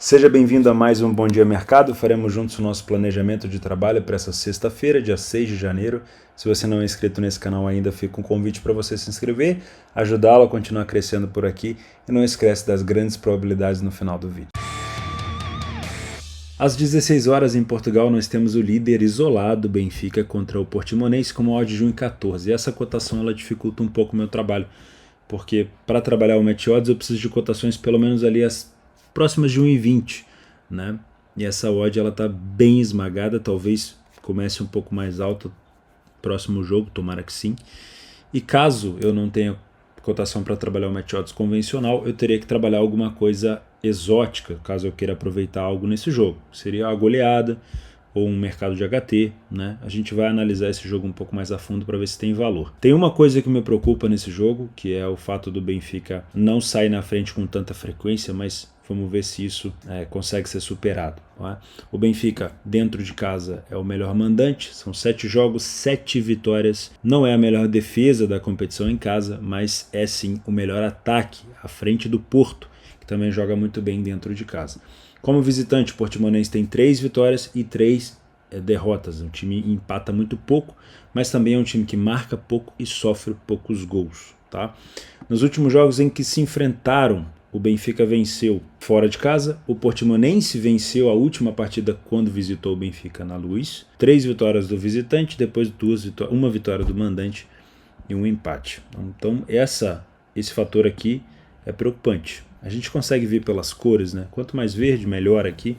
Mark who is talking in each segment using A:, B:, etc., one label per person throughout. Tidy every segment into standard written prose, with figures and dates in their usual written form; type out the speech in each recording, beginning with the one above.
A: Seja bem-vindo a mais um Bom Dia Mercado. Faremos juntos o nosso planejamento de trabalho para essa sexta-feira, dia 6 de janeiro. Se você não é inscrito nesse canal ainda, fica um convite para você se inscrever, ajudá-lo a continuar crescendo por aqui e não esquece das grandes probabilidades no final do vídeo. Às 16 horas em Portugal nós temos o líder isolado Benfica contra o Portimonense com uma odd de 1,14. E essa cotação ela dificulta um pouco o meu trabalho, porque para trabalhar o match odds eu preciso de cotações pelo menos ali as próximas de 1,20, né? E essa odd ela tá bem esmagada, talvez comece um pouco mais alta próximo jogo, tomara que sim. E caso eu não tenha cotação para trabalhar o match odds convencional, eu teria que trabalhar alguma coisa exótica, caso eu queira aproveitar algo nesse jogo. Seria a goleada ou um mercado de HT, né? A gente vai analisar esse jogo um pouco mais a fundo para ver se tem valor. Tem uma coisa que me preocupa nesse jogo, que é o fato do Benfica não sair na frente com tanta frequência, mas vamos ver se isso consegue ser superado. Não é? O Benfica, dentro de casa, é o melhor mandante. São 7 jogos, 7 vitórias. Não é a melhor defesa da competição em casa, mas é sim o melhor ataque, à frente do Porto, que também joga muito bem dentro de casa. Como visitante, o Portimonense tem 3 vitórias e 3 derrotas. Um time empata muito pouco, mas também é um time que marca pouco e sofre poucos gols. Tá? Nos últimos jogos em que se enfrentaram, o Benfica venceu fora de casa, o Portimonense venceu a última partida quando visitou o Benfica na Luz. 3 vitórias do visitante, depois uma vitória do mandante e um empate. Então esse fator aqui é preocupante. A gente consegue ver pelas cores, né? Quanto mais verde, melhor aqui.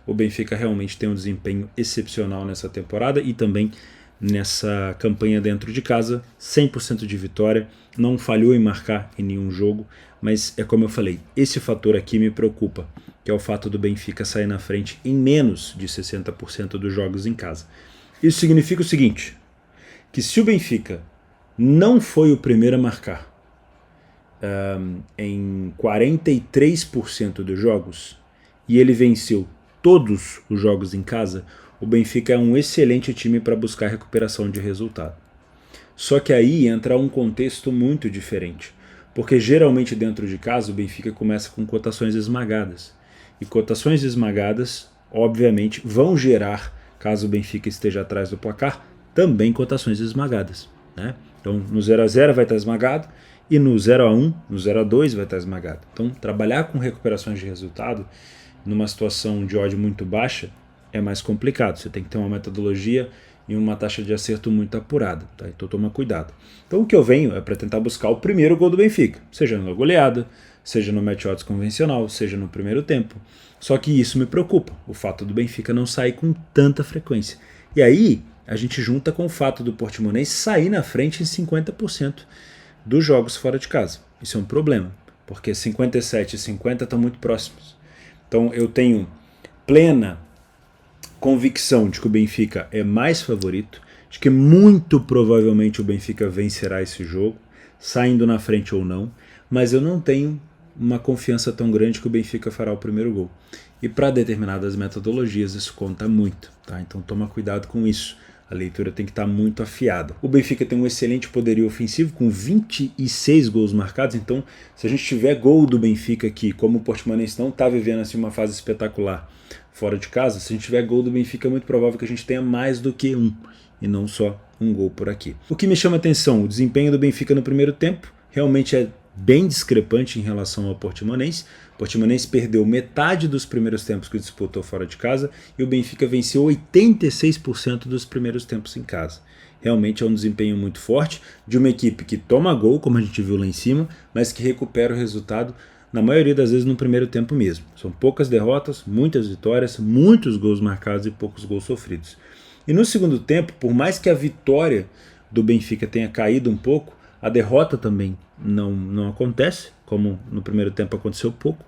A: O Benfica realmente tem um desempenho excepcional nessa temporada e também nessa campanha dentro de casa, 100% de vitória, não falhou em marcar em nenhum jogo, mas é como eu falei, esse fator aqui me preocupa, que é o fato do Benfica sair na frente em menos de 60% dos jogos em casa. Isso significa o seguinte, que se o Benfica não foi o primeiro a marcar em 43% dos jogos e ele venceu todos os jogos em casa, o Benfica é um excelente time para buscar recuperação de resultado. Só que aí entra um contexto muito diferente, porque geralmente dentro de casa o Benfica começa com cotações esmagadas. E cotações esmagadas, obviamente, vão gerar, caso o Benfica esteja atrás do placar, também cotações esmagadas. Né? Então no 0-0 vai estar esmagado e no 0-1, no 0-2 vai estar esmagado. Então trabalhar com recuperações de resultado numa situação de odd muito baixa é mais complicado, você tem que ter uma metodologia e uma taxa de acerto muito apurada, tá? Então toma cuidado. Então o que eu venho é para tentar buscar o primeiro gol do Benfica, seja na goleada, seja no match odds convencional, seja no primeiro tempo. Só que isso me preocupa, o fato do Benfica não sair com tanta frequência. E aí a gente junta com o fato do Portimonense sair na frente em 50% dos jogos fora de casa. Isso é um problema, porque 57 e 50 estão muito próximos. Então eu tenho plena convicção de que o Benfica é mais favorito, de que muito provavelmente o Benfica vencerá esse jogo, saindo na frente ou não, mas eu não tenho uma confiança tão grande que o Benfica fará o primeiro gol. E para determinadas metodologias isso conta muito, tá? Então toma cuidado com isso. A leitura tem que estar muito afiada. O Benfica tem um excelente poderio ofensivo com 26 gols marcados, então se a gente tiver gol do Benfica aqui, como o Portimonense não está vivendo assim uma fase espetacular fora de casa, se a gente tiver gol do Benfica é muito provável que a gente tenha mais do que um, e não só um gol por aqui. O que me chama a atenção, o desempenho do Benfica no primeiro tempo realmente é bem discrepante em relação ao Portimonense. O Portimonense perdeu metade dos primeiros tempos que disputou fora de casa e o Benfica venceu 86% dos primeiros tempos em casa. Realmente é um desempenho muito forte de uma equipe que toma gol, como a gente viu lá em cima, mas que recupera o resultado na maioria das vezes no primeiro tempo mesmo. São poucas derrotas, muitas vitórias, muitos gols marcados e poucos gols sofridos. E no segundo tempo, por mais que a vitória do Benfica tenha caído um pouco, a derrota também não acontece, como no primeiro tempo aconteceu pouco,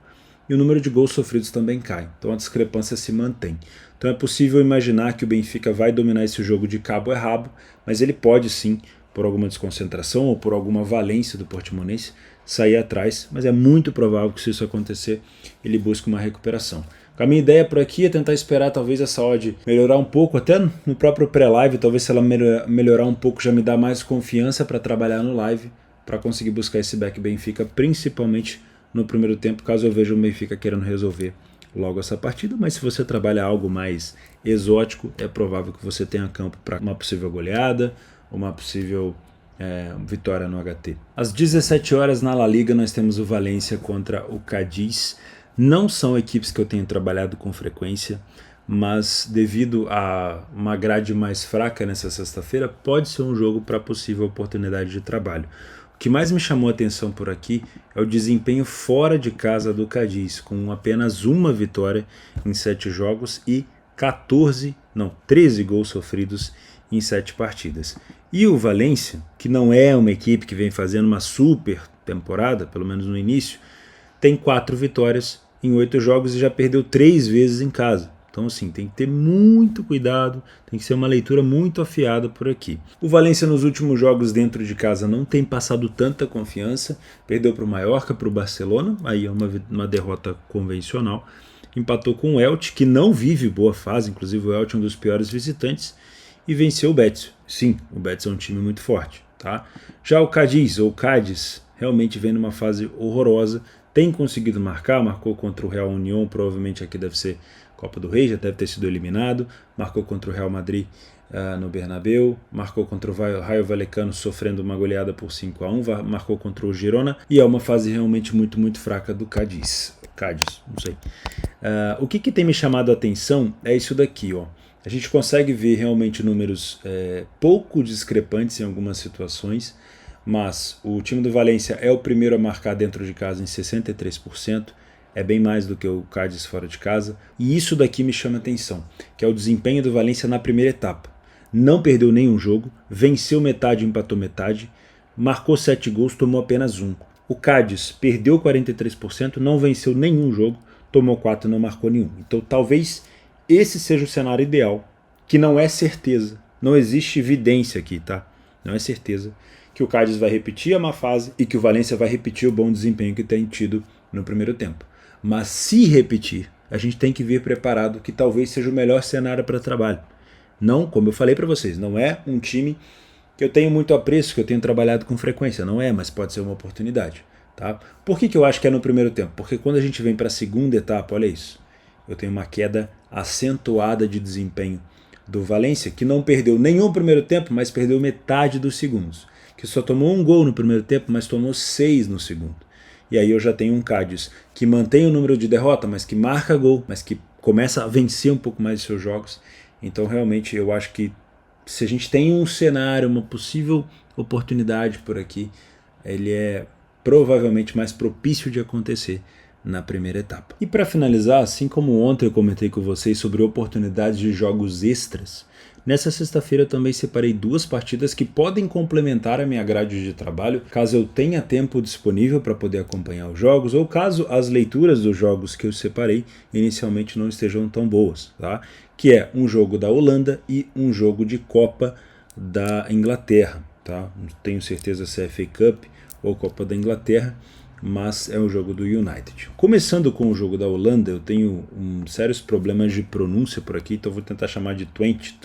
A: e o número de gols sofridos também cai. Então a discrepância se mantém. Então é possível imaginar que o Benfica vai dominar esse jogo de cabo a rabo, mas ele pode sim, por alguma desconcentração ou por alguma valência do Portimonense, sair atrás, mas é muito provável que se isso acontecer, ele busque uma recuperação. A minha ideia por aqui é tentar esperar talvez essa odd melhorar um pouco, até no próprio pré-live, talvez se ela melhorar um pouco já me dá mais confiança para trabalhar no live, para conseguir buscar esse back Benfica, principalmente no primeiro tempo, caso eu veja o Benfica querendo resolver logo essa partida, mas se você trabalha algo mais exótico, é provável que você tenha campo para uma possível goleada, uma possível vitória no HT. Às 17 horas na La Liga nós temos o Valência contra o Cádiz. Não são equipes que eu tenho trabalhado com frequência, mas devido a uma grade mais fraca nessa sexta-feira, pode ser um jogo para possível oportunidade de trabalho. O que mais me chamou a atenção por aqui é o desempenho fora de casa do Cádiz, com apenas uma vitória em 7 jogos e 13 gols sofridos em 7 partidas. E o Valência, que não é uma equipe que vem fazendo uma super temporada, pelo menos no início, tem 4 vitórias em 8 jogos e já perdeu 3 vezes em casa. Então assim, tem que ter muito cuidado, tem que ser uma leitura muito afiada por aqui. O Valência nos últimos jogos dentro de casa não tem passado tanta confiança, perdeu para o Mallorca, para o Barcelona, aí é uma derrota convencional. Empatou com o Elche, que não vive boa fase, inclusive o Elche é um dos piores visitantes, e venceu o Betis. Sim, o Betis é um time muito forte. Tá? Já o Cádiz, ou Cádiz, realmente vem numa fase horrorosa, tem conseguido marcou contra o Real Unión, provavelmente aqui deve ser Copa do Rei, já deve ter sido eliminado, marcou contra o Real Madrid no Bernabéu, marcou contra o Rayo Vallecano sofrendo uma goleada por 5-1, marcou contra o Girona, e é uma fase realmente muito, muito fraca do Cádiz, não sei. O que tem me chamado a atenção é isso daqui, ó. A gente consegue ver realmente números pouco discrepantes em algumas situações, mas o time do Valência é o primeiro a marcar dentro de casa em 63%, é bem mais do que o Cádiz fora de casa, e isso daqui me chama a atenção, que é o desempenho do Valência na primeira etapa. Não perdeu nenhum jogo, venceu metade, empatou metade, marcou 7 gols, tomou apenas 1. O Cádiz perdeu 43%, não venceu nenhum jogo, tomou 4 e não marcou nenhum. Então talvez esse seja o cenário ideal, que não é certeza, não existe evidência aqui, tá? Não é certeza que o Cádiz vai repetir a má fase e que o Valência vai repetir o bom desempenho que tem tido no primeiro tempo. Mas se repetir, a gente tem que vir preparado que talvez seja o melhor cenário para trabalho. Não, como eu falei para vocês, não é um time que eu tenho muito apreço, que eu tenho trabalhado com frequência, não é, mas pode ser uma oportunidade. Tá? Por que eu acho que é no primeiro tempo? Porque quando a gente vem para a segunda etapa, olha isso, eu tenho uma queda acentuada de desempenho do Valência, que não perdeu nenhum primeiro tempo, mas perdeu metade dos segundos, que só tomou 1 gol no primeiro tempo, mas tomou 6 no segundo. E aí eu já tenho um Cádiz que mantém o número de derrota, mas que marca gol, mas que começa a vencer um pouco mais de seus jogos. Então realmente eu acho que se a gente tem um cenário, uma possível oportunidade por aqui, ele é provavelmente mais propício de acontecer na primeira etapa. E para finalizar, assim como ontem eu comentei com vocês sobre oportunidades de jogos extras, nessa sexta-feira eu também separei 2 partidas que podem complementar a minha grade de trabalho, caso eu tenha tempo disponível para poder acompanhar os jogos, ou caso as leituras dos jogos que eu separei inicialmente não estejam tão boas, tá? Que é um jogo da Holanda e um jogo de Copa da Inglaterra. Tá? Não tenho certeza se é FA Cup ou Copa da Inglaterra, mas é o jogo do United. Começando com o jogo da Holanda, eu tenho sérios problemas de pronúncia por aqui, então vou tentar chamar de Twente,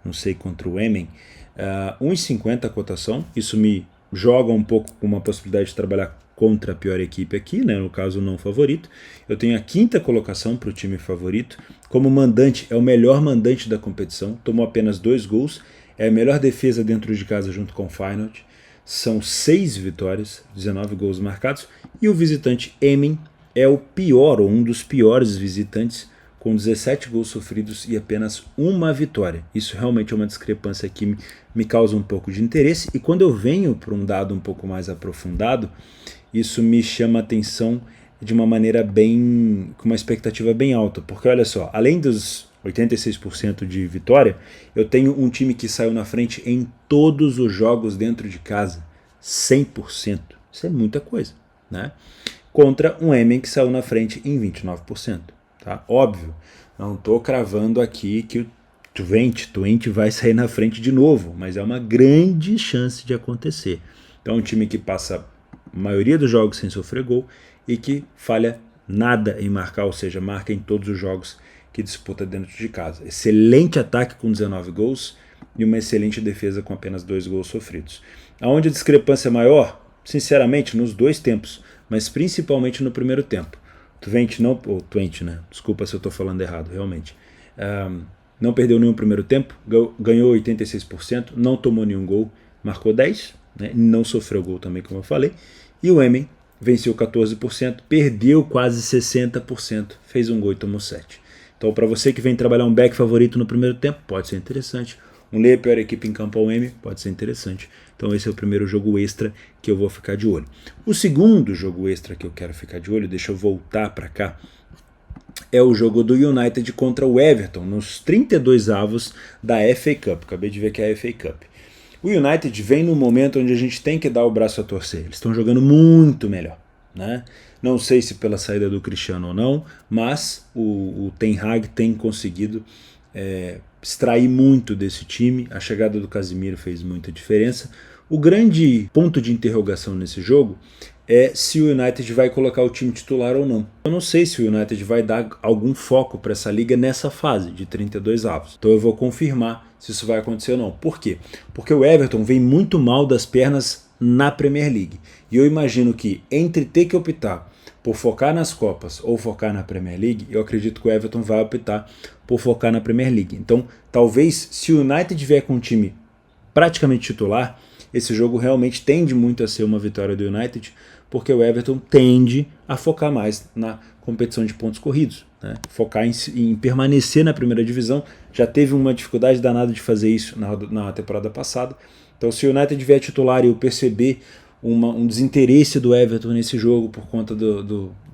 A: não sei, contra o Emmen. 1,50 a cotação, isso me joga um pouco com uma possibilidade de trabalhar contra a pior equipe aqui, né, no caso não favorito. Eu tenho a 5ª colocação para o time favorito. Como mandante, é o melhor mandante da competição, tomou apenas 2 gols, é a melhor defesa dentro de casa junto com o Feyenoord. São 6 vitórias, 19 gols marcados, e o visitante Emmen é o pior, ou um dos piores visitantes, com 17 gols sofridos e apenas 1 vitória. Isso realmente é uma discrepância que me causa um pouco de interesse, e quando eu venho para um dado um pouco mais aprofundado, isso me chama a atenção de uma maneira com uma expectativa bem alta, porque olha só, além dos 86% de vitória, eu tenho um time que saiu na frente em todos os jogos dentro de casa, 100%. Isso é muita coisa, né? Contra um Emmen que saiu na frente em 29%. Tá? Óbvio, não estou cravando aqui que o Twente vai sair na frente de novo, mas é uma grande chance de acontecer. Então é um time que passa a maioria dos jogos sem sofrer gol e que falha nada em marcar, ou seja, marca em todos os jogos que disputa dentro de casa. Excelente ataque com 19 gols e uma excelente defesa com apenas 2 gols sofridos. Aonde a discrepância é maior? Sinceramente, nos 2 tempos, mas principalmente no primeiro tempo. Twente não, ou Twente, né? Desculpa se eu estou falando errado, realmente. Não perdeu nenhum primeiro tempo, ganhou 86%, não tomou nenhum gol, marcou 10, né? Não sofreu gol também, como eu falei. E o Emmen venceu 14%, perdeu quase 60%, fez um gol e tomou 7. Então, para você que vem trabalhar um back favorito no primeiro tempo, pode ser interessante. Um Lê, pior equipe em campo ao Emmen, pode ser interessante. Então esse é o primeiro jogo extra que eu vou ficar de olho. O segundo jogo extra que eu quero ficar de olho, deixa eu voltar para cá, é o jogo do United contra o Everton, nos 32 avos da FA Cup. Acabei de ver que é a FA Cup. O United vem num momento onde a gente tem que dar o braço a torcer. Eles estão jogando muito melhor, né? Não sei se pela saída do Cristiano ou não, mas o Ten Hag tem conseguido extrair muito desse time. A chegada do Casemiro fez muita diferença. O grande ponto de interrogação nesse jogo é se o United vai colocar o time titular ou não. Eu não sei se o United vai dar algum foco para essa liga nessa fase de 32 avos. Então eu vou confirmar se isso vai acontecer ou não. Por quê? Porque o Everton vem muito mal das pernas na Premier League. E eu imagino que entre ter que optar por focar nas Copas ou focar na Premier League, eu acredito que o Everton vai optar por focar na Premier League. Então, talvez, se o United vier com um time praticamente titular, esse jogo realmente tende muito a ser uma vitória do United, porque o Everton tende a focar mais na competição de pontos corridos, né? Focar em permanecer na primeira divisão. Já teve uma dificuldade danada de fazer isso na temporada passada. Então, se o United vier titular e eu perceber um desinteresse do Everton nesse jogo por conta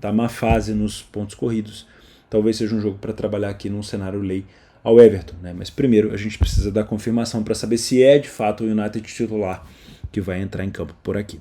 A: da má fase nos pontos corridos, talvez seja um jogo para trabalhar aqui num cenário lei ao Everton, né? Mas primeiro a gente precisa dar confirmação para saber se é de fato o United titular que vai entrar em campo por aqui.